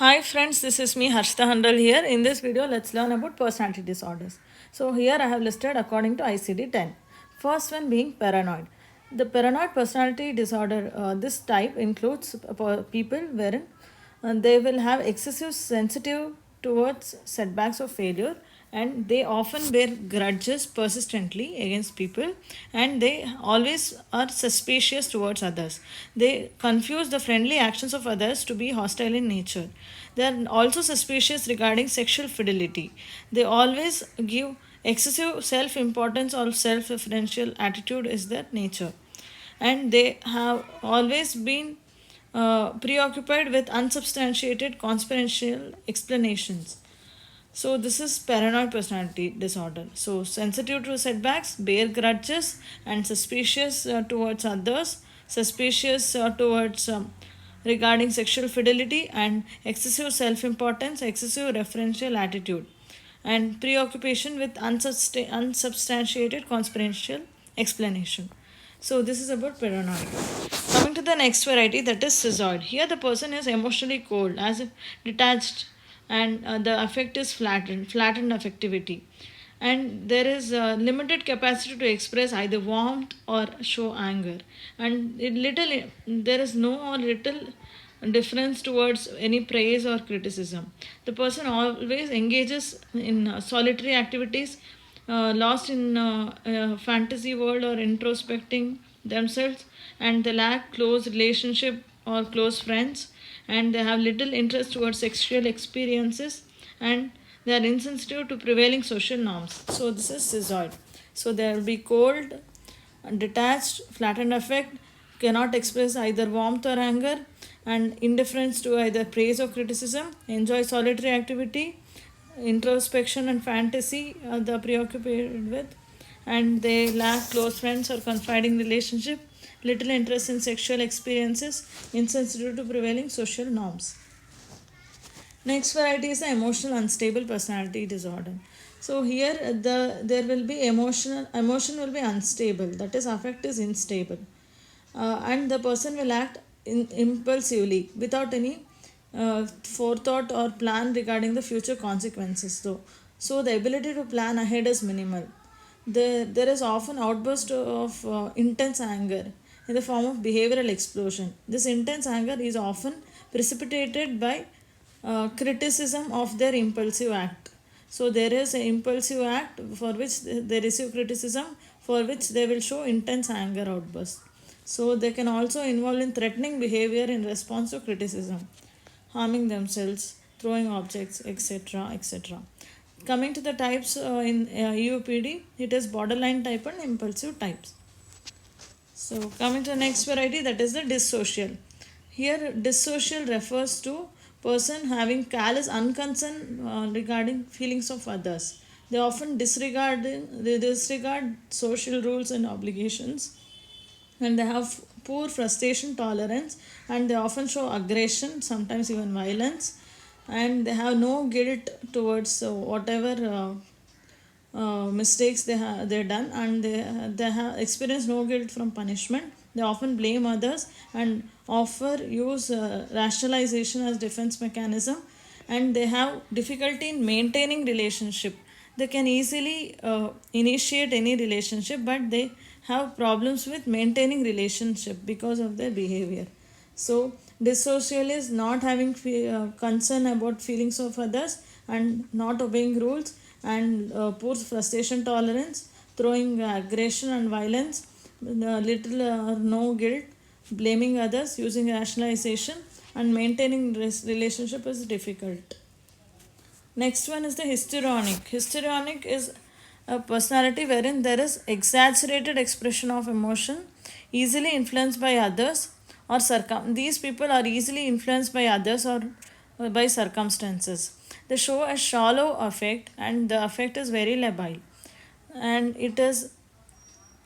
Hi friends, this is me Harshita Handal here. In this video, let's learn about personality disorders. So here I have listed according to ICD-10. First one being paranoid. The paranoid personality disorder, this type includes people wherein they will have excessive sensitive towards setbacks or failure, and they often bear grudges persistently against people, and they always are suspicious towards others. They confuse the friendly actions of others to be hostile in nature. They are also suspicious regarding sexual fidelity. They always give excessive self importance or self referential attitude is their nature, and they have always been preoccupied with unsubstantiated conspiratorial explanations. So this is paranoid personality disorder. So sensitive to setbacks, bear grudges, and suspicious towards others, suspicious towards regarding sexual fidelity, and excessive self-importance, excessive referential attitude, and preoccupation with unsubstantiated conspiratorial explanation. So this is about paranoid. Coming to the next variety, that is schizoid. Here the person is emotionally cold, as if detached, and the affect is flattened affectivity. And there is a limited capacity to express either warmth or show anger. And there is no or little difference towards any praise or criticism. The person always engages in solitary activities, lost in a fantasy world or introspecting themselves, and they lack close relationship or close friends, and they have little interest towards sexual experiences, and they are insensitive to prevailing social norms. So this is schizoid. So there will be cold, detached, flattened affect, cannot express either warmth or anger, and indifference to either praise or criticism, enjoy solitary activity, introspection and fantasy they are preoccupied with, and they lack close friends or confiding relationship, little interest in sexual experiences, insensitive to prevailing social norms. Next variety is the emotional unstable personality disorder. So here there will be emotion will be unstable, that is affect is unstable, and the person will act impulsively without any forethought or plan regarding the future consequences though. So the ability to plan ahead is minimal. There is often outburst of intense anger in the form of behavioral explosion. This intense anger is often precipitated by criticism of their impulsive act. So there is an impulsive act for which they receive criticism, for which they will show intense anger outburst. So they can also involve in threatening behavior in response to criticism, harming themselves, throwing objects, etc. etc. Coming to the types in EUPD, it is borderline type and impulsive types. So coming to the next variety, that is the dissocial. Here dissocial refers to person having callous unconcern regarding feelings of others. They often disregard social rules and obligations, and they have poor frustration tolerance, and they often show aggression, sometimes even violence, and they have no guilt towards whatever mistakes they're done, and they have experienced no guilt from punishment. They often blame others and offer use rationalization as defense mechanism, and they have difficulty in maintaining relationship. They can easily initiate any relationship, but they have problems with maintaining relationship because of their behavior. So dissocial is not having concern about feelings of others, and not obeying rules, and poor frustration tolerance, throwing aggression and violence, little or no guilt, blaming others, using rationalization, and maintaining relationship is difficult. Next one is the histrionic. Histrionic is a personality wherein there is exaggerated expression of emotion, easily influenced by others or these people are easily influenced by others or by circumstances. They show a shallow affect, and the affect is very labile, and it is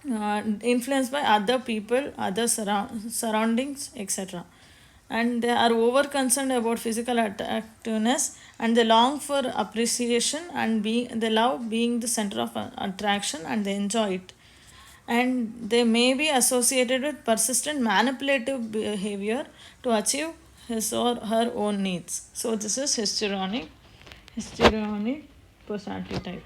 influenced by other people, other surroundings, etc. And they are over concerned about physical attractiveness, and they long for appreciation, and they love being the center of attraction, and they enjoy it. And they may be associated with persistent manipulative behavior to achieve his or her own needs. So this is histrionic personality type.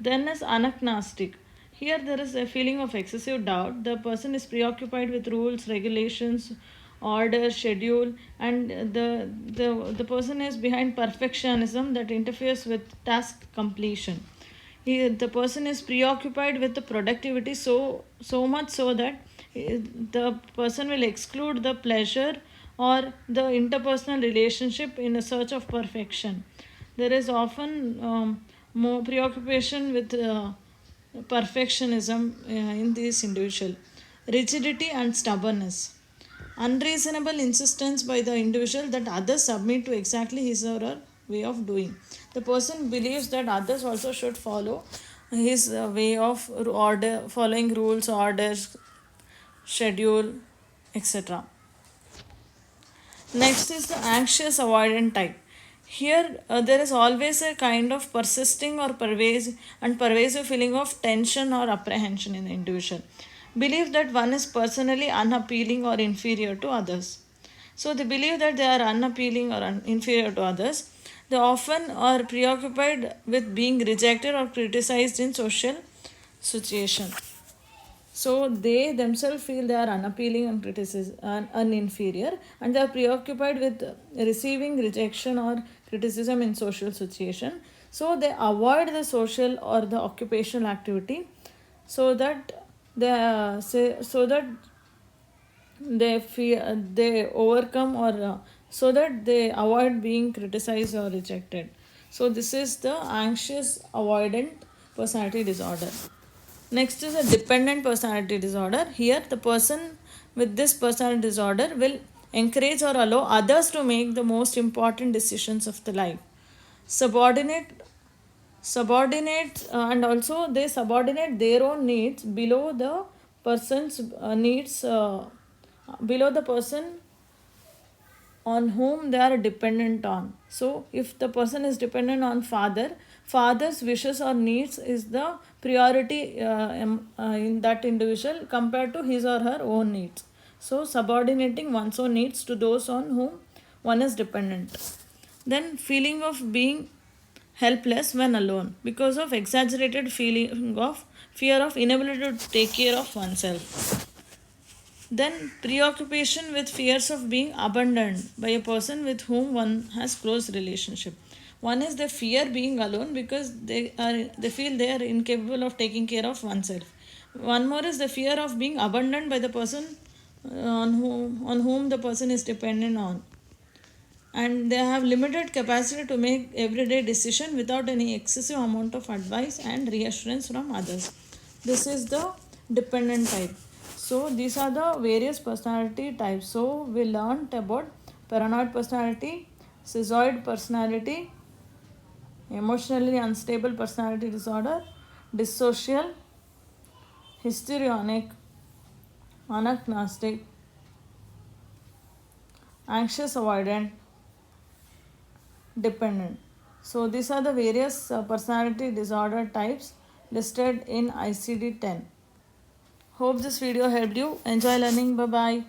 Then is anagnostic. Here there is a feeling of excessive doubt. The person is preoccupied with rules, regulations, order, schedule, and the person is behind perfectionism that interferes with task completion. The person is preoccupied with the productivity so much so that the person will exclude the pleasure or the interpersonal relationship in a search of perfection. There is often more preoccupation with perfectionism in this individual. Rigidity and stubbornness. Unreasonable insistence by the individual that others submit to exactly his or her way of doing. The person believes that others also should follow his way of order, following rules, orders, schedule, etc. Next is the anxious avoidant type. Here, there is always a kind of persisting or pervasive feeling of tension or apprehension in the individual. Belief that one is personally unappealing or inferior to others. So they believe that they are unappealing or inferior to others. They often are preoccupied with being rejected or criticized in social situation. So they themselves feel they are unappealing and inferior, and they are preoccupied with receiving rejection or criticism in social situation. So they avoid the social or the occupational activity, so that they fear they overcome or so that they avoid being criticized or rejected. So this is the anxious avoidant personality disorder. Next is a dependent personality disorder. Here, the person with this personality disorder will encourage or allow others to make the most important decisions of the life. Subordinate, and also they subordinate their own needs below the person's needs, below the person on whom they are dependent on. So if the person is dependent on father's wishes or needs is the priority in that individual compared to his or her own needs. So subordinating one's own needs to those on whom one is dependent. Then feeling of being helpless when alone because of exaggerated feeling of fear of inability to take care of oneself. Then preoccupation with fears of being abandoned by a person with whom one has close relationship. One is the fear being alone because they feel they are incapable of taking care of oneself. One more is the fear of being abandoned by the person on whom the person is dependent on. And they have limited capacity to make everyday decision without any excessive amount of advice and reassurance from others. This is the dependent type. So these are the various personality types. So we learned about paranoid personality, schizoid personality, emotionally unstable personality disorder, dissocial, histrionic, anagnostic, anxious avoidant, dependent. So these are the various personality disorder types listed in ICD 10. Hope this video helped you. Enjoy learning. Bye bye.